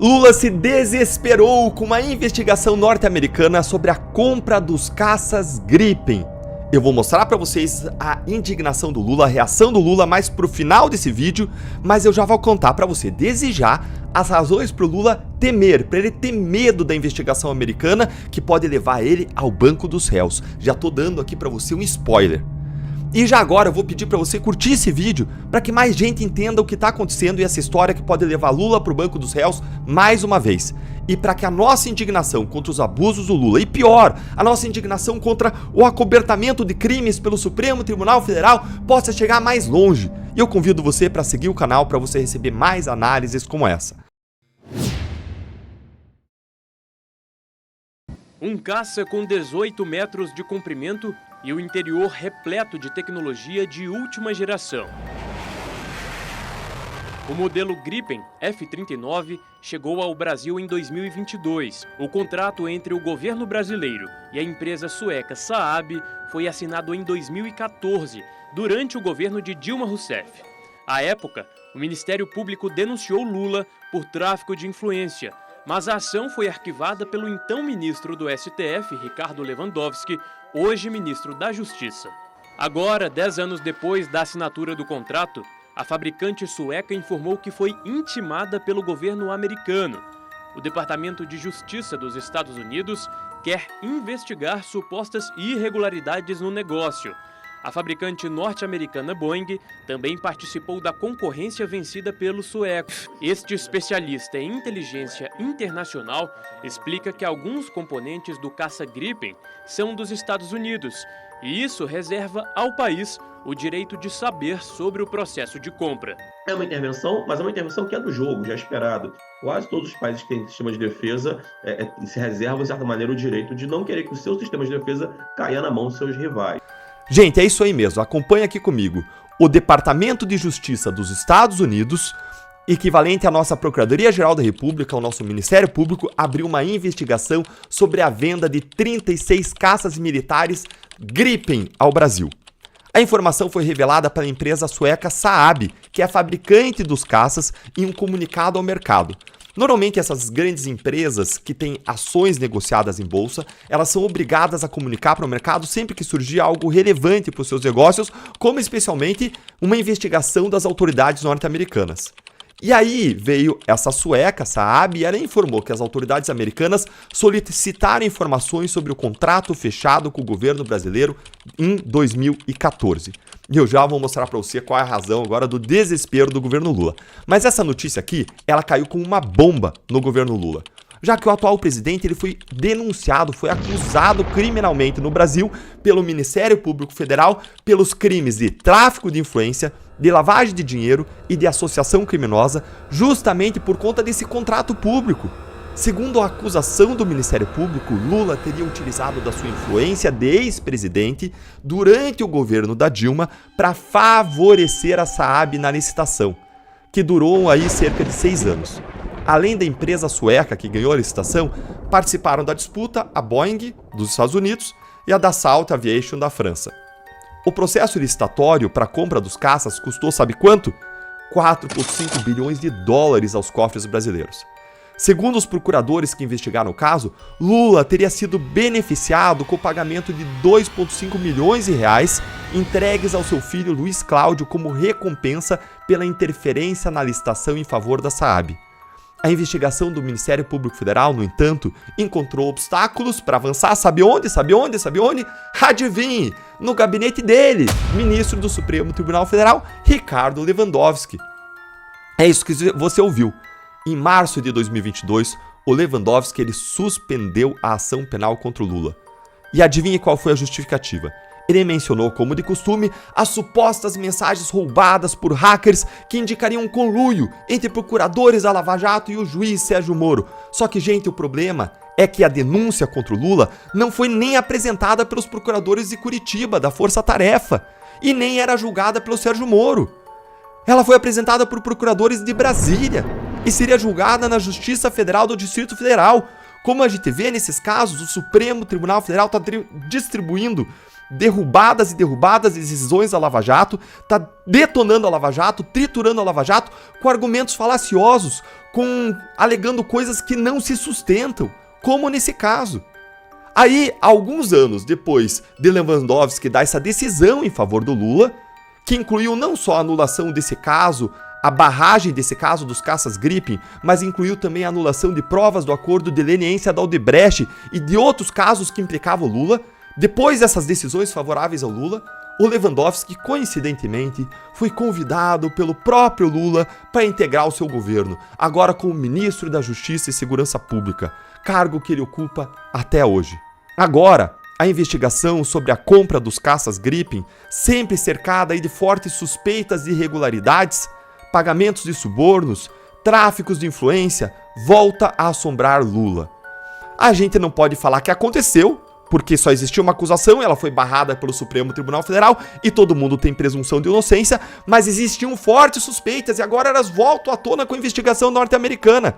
Lula se desesperou com uma investigação norte-americana sobre a compra dos caças Gripen. Eu vou mostrar para vocês a indignação do Lula, a reação do Lula mais pro final desse vídeo, mas eu já vou contar para você desde já as razões pro Lula temer, para ele ter medo da investigação americana que pode levar ele ao banco dos réus. Já tô dando aqui para você um spoiler. E já agora eu vou pedir para você curtir esse vídeo para que mais gente entenda o que está acontecendo e essa história que pode levar Lula para o banco dos réus mais uma vez. E para que a nossa indignação contra os abusos do Lula, e pior, a nossa indignação contra o acobertamento de crimes pelo Supremo Tribunal Federal possa chegar mais longe. E eu convido você para seguir o canal para você receber mais análises como essa. Um caça com 18 metros de comprimento e o interior repleto de tecnologia de última geração. O modelo Gripen F-39 chegou ao Brasil em 2022. O contrato entre o governo brasileiro e a empresa sueca Saab foi assinado em 2014, durante o governo de Dilma Rousseff. À época, o Ministério Público denunciou Lula por tráfico de influência, mas a ação foi arquivada pelo então ministro do STF, Ricardo Lewandowski, hoje ministro da Justiça. Agora, 10 anos depois da assinatura do contrato, a fabricante sueca informou que foi intimada pelo governo americano. O Departamento de Justiça dos Estados Unidos quer investigar supostas irregularidades no negócio. A fabricante norte-americana Boeing também participou da concorrência vencida pelos suecos. Este especialista em inteligência internacional explica que alguns componentes do caça Gripen são dos Estados Unidos, e isso reserva ao país o direito de saber sobre o processo de compra. É uma intervenção, mas é uma intervenção que é do jogo, já esperado. Quase todos os países que têm sistema de defesa se reservam, de certa maneira, o direito de não querer que o seu sistema de defesa caia na mão dos seus rivais. Gente, é isso aí mesmo, acompanha aqui comigo. O Departamento de Justiça dos Estados Unidos, equivalente à nossa Procuradoria-Geral da República, ao nosso Ministério Público, abriu uma investigação sobre a venda de 36 caças militares Gripen ao Brasil. A informação foi revelada pela empresa sueca Saab, que é a fabricante dos caças, em um comunicado ao mercado. Normalmente essas grandes empresas que têm ações negociadas em bolsa, elas são obrigadas a comunicar para o mercado sempre que surgir algo relevante para os seus negócios, como especialmente uma investigação das autoridades norte-americanas. E aí veio essa sueca, Saab, e ela informou que as autoridades americanas solicitaram informações sobre o contrato fechado com o governo brasileiro em 2014. E eu já vou mostrar para você qual é a razão agora do desespero do governo Lula. Mas essa notícia aqui, ela caiu como uma bomba no governo Lula, já que o atual presidente ele foi denunciado, foi acusado criminalmente no Brasil pelo Ministério Público Federal pelos crimes de tráfico de influência, de lavagem de dinheiro e de associação criminosa, justamente por conta desse contrato público. Segundo a acusação do Ministério Público, Lula teria utilizado da sua influência de ex-presidente durante o governo da Dilma para favorecer a Saab na licitação, que durou aí cerca de 6 anos. Além da empresa sueca que ganhou a licitação, participaram da disputa a Boeing, dos Estados Unidos, e a Dassault Aviation, da França. O processo licitatório para a compra dos caças custou sabe quanto? 4,5 bilhões de dólares aos cofres brasileiros. Segundo os procuradores que investigaram o caso, Lula teria sido beneficiado com o pagamento de 2,5 milhões de reais entregues ao seu filho Luiz Cláudio como recompensa pela interferência na licitação em favor da Saab. A investigação do Ministério Público Federal, no entanto, encontrou obstáculos para avançar. Sabe onde? Sabe onde? Sabe onde? Adivinhe! No gabinete dele, ministro do Supremo Tribunal Federal, Ricardo Lewandowski. É isso que você ouviu. Em março de 2022, o Lewandowski ele suspendeu a ação penal contra o Lula. E adivinhe qual foi a justificativa? Ele mencionou, como de costume, as supostas mensagens roubadas por hackers que indicariam um conluio entre procuradores da Lava Jato e o juiz Sérgio Moro. Só que, gente, o problema é que a denúncia contra o Lula não foi nem apresentada pelos procuradores de Curitiba, da Força Tarefa, e nem era julgada pelo Sérgio Moro. Ela foi apresentada por procuradores de Brasília e seria julgada na Justiça Federal do Distrito Federal. Como a gente vê nesses casos, o Supremo Tribunal Federal está distribuindo derrubadas e derrubadas decisões da Lava Jato, tá detonando a Lava Jato, triturando a Lava Jato com argumentos falaciosos, alegando coisas que não se sustentam, como nesse caso. Aí, alguns anos depois de Lewandowski dar essa decisão em favor do Lula, que incluiu não só a anulação desse caso, a barragem desse caso dos caças Gripen, mas incluiu também a anulação de provas do acordo de leniência da Odebrecht e de outros casos que implicavam o Lula. Depois dessas decisões favoráveis ao Lula, o Lewandowski, coincidentemente, foi convidado pelo próprio Lula para integrar o seu governo, agora como ministro da Justiça e Segurança Pública, cargo que ele ocupa até hoje. Agora, a investigação sobre a compra dos caças Gripen, sempre cercada de fortes suspeitas de irregularidades, pagamentos de subornos, tráficos de influência, volta a assombrar Lula. A gente não pode falar que aconteceu, porque só existiu uma acusação, ela foi barrada pelo Supremo Tribunal Federal e todo mundo tem presunção de inocência, mas existiam fortes suspeitas e agora elas voltam à tona com a investigação norte-americana.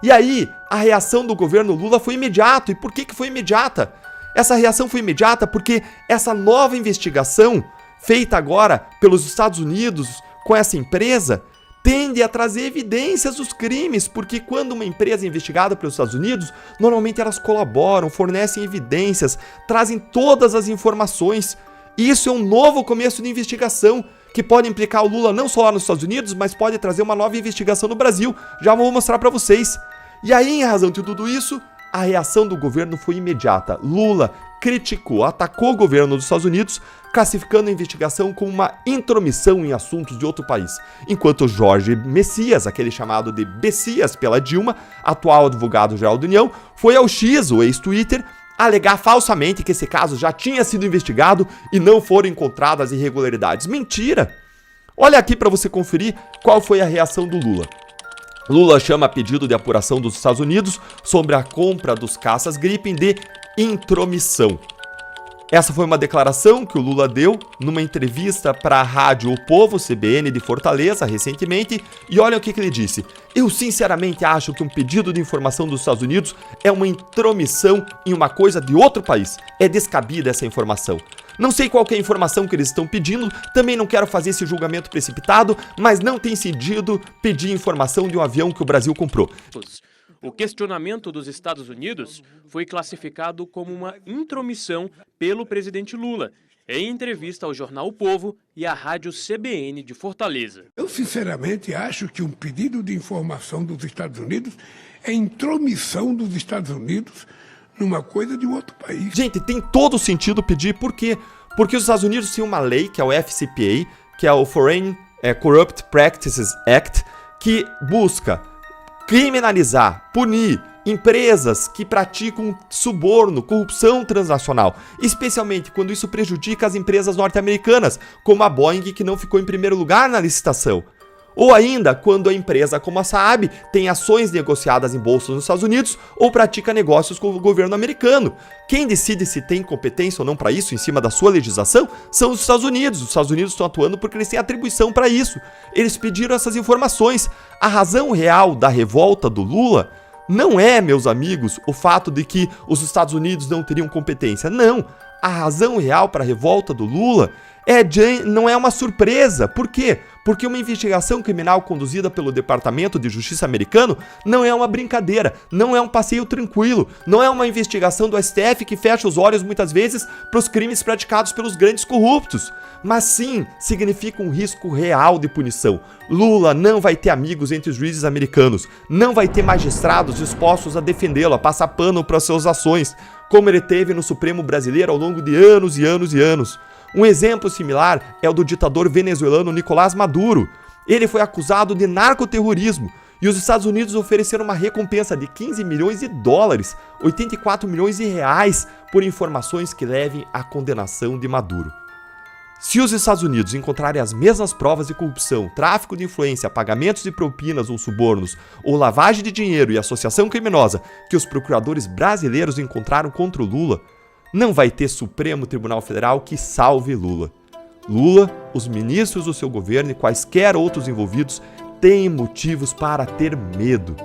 E aí, a reação do governo Lula foi imediata. E por que foi imediata? Essa reação foi imediata porque essa nova investigação, feita agora pelos Estados Unidos com essa empresa, tende a trazer evidências dos crimes, porque quando uma empresa é investigada pelos Estados Unidos, normalmente elas colaboram, fornecem evidências, trazem todas as informações. Isso é um novo começo de investigação que pode implicar o Lula não só lá nos Estados Unidos, mas pode trazer uma nova investigação no Brasil. Já vou mostrar para vocês. E aí, em razão de tudo isso, a reação do governo foi imediata. Lula criticou, atacou o governo dos Estados Unidos, classificando a investigação como uma intromissão em assuntos de outro país. Enquanto Jorge Messias, aquele chamado de Bessias pela Dilma, atual advogado-geral da União, foi ao X, o ex-Twitter, alegar falsamente que esse caso já tinha sido investigado e não foram encontradas irregularidades. Mentira! Olha aqui para você conferir qual foi a reação do Lula. Lula chama a pedido de apuração dos Estados Unidos sobre a compra dos caças Gripen de intromissão. Essa foi uma declaração que o Lula deu numa entrevista para a rádio O Povo, CBN de Fortaleza, recentemente, e olha o que ele disse. Eu sinceramente acho que um pedido de informação dos Estados Unidos é uma intromissão em uma coisa de outro país. É descabida essa informação. Não sei qual que é a informação que eles estão pedindo, também não quero fazer esse julgamento precipitado, mas não tem sentido pedir informação de um avião que o Brasil comprou. O questionamento dos Estados Unidos foi classificado como uma intromissão pelo presidente Lula, em entrevista ao jornal O Povo e à rádio CBN de Fortaleza. Eu sinceramente acho que um pedido de informação dos Estados Unidos é intromissão dos Estados Unidos numa coisa de um outro país. Gente, tem todo sentido pedir, por quê? Porque os Estados Unidos têm uma lei, que é o FCPA, que é o Foreign Corrupt Practices Act, que busca criminalizar, punir empresas que praticam suborno, corrupção transnacional, especialmente quando isso prejudica as empresas norte-americanas, como a Boeing, que não ficou em primeiro lugar na licitação. Ou ainda, quando a empresa como a Saab tem ações negociadas em bolsas nos Estados Unidos ou pratica negócios com o governo americano. Quem decide se tem competência ou não para isso, em cima da sua legislação, são os Estados Unidos. Os Estados Unidos estão atuando porque eles têm atribuição para isso. Eles pediram essas informações. A razão real da revolta do Lula não é, meus amigos, o fato de que os Estados Unidos não teriam competência. Não. A razão real para a revolta do Lula não é uma surpresa. Por quê? Porque uma investigação criminal conduzida pelo Departamento de Justiça americano não é uma brincadeira, não é um passeio tranquilo, não é uma investigação do STF que fecha os olhos muitas vezes para os crimes praticados pelos grandes corruptos, mas sim significa um risco real de punição. Lula não vai ter amigos entre os juízes americanos, não vai ter magistrados dispostos a defendê-lo, a passar pano para suas ações, como ele teve no Supremo brasileiro ao longo de anos e anos e anos. Um exemplo similar é o do ditador venezuelano Nicolás Maduro. Ele foi acusado de narcoterrorismo e os Estados Unidos ofereceram uma recompensa de 15 milhões de dólares, 84 milhões de reais, por informações que levem à condenação de Maduro. Se os Estados Unidos encontrarem as mesmas provas de corrupção, tráfico de influência, pagamentos de propinas ou subornos, ou lavagem de dinheiro e associação criminosa que os procuradores brasileiros encontraram contra o Lula, não vai ter Supremo Tribunal Federal que salve Lula. Lula, os ministros do seu governo e quaisquer outros envolvidos têm motivos para ter medo.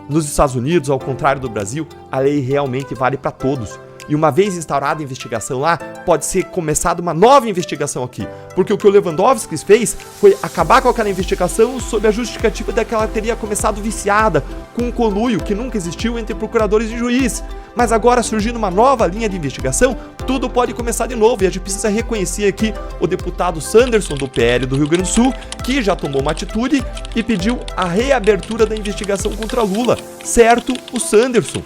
Nos Estados Unidos, ao contrário do Brasil, a lei realmente vale para todos. E uma vez instaurada a investigação lá, pode ser começada uma nova investigação aqui. Porque o que o Lewandowski fez foi acabar com aquela investigação sob a justificativa de que ela teria começado viciada, com um conluio que nunca existiu entre procuradores e juiz. Mas agora, surgindo uma nova linha de investigação, tudo pode começar de novo. E a gente precisa reconhecer aqui o deputado Sanderson, do PL do Rio Grande do Sul, que já tomou uma atitude e pediu a reabertura da investigação contra Lula. Certo, o Sanderson.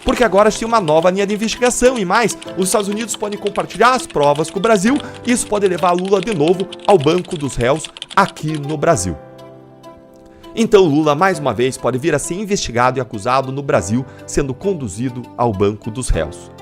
Porque agora tem uma nova linha de investigação e mais, os Estados Unidos podem compartilhar as provas com o Brasil e isso pode levar Lula de novo ao banco dos réus aqui no Brasil. Então Lula, mais uma vez, pode vir a ser investigado e acusado no Brasil, sendo conduzido ao banco dos réus.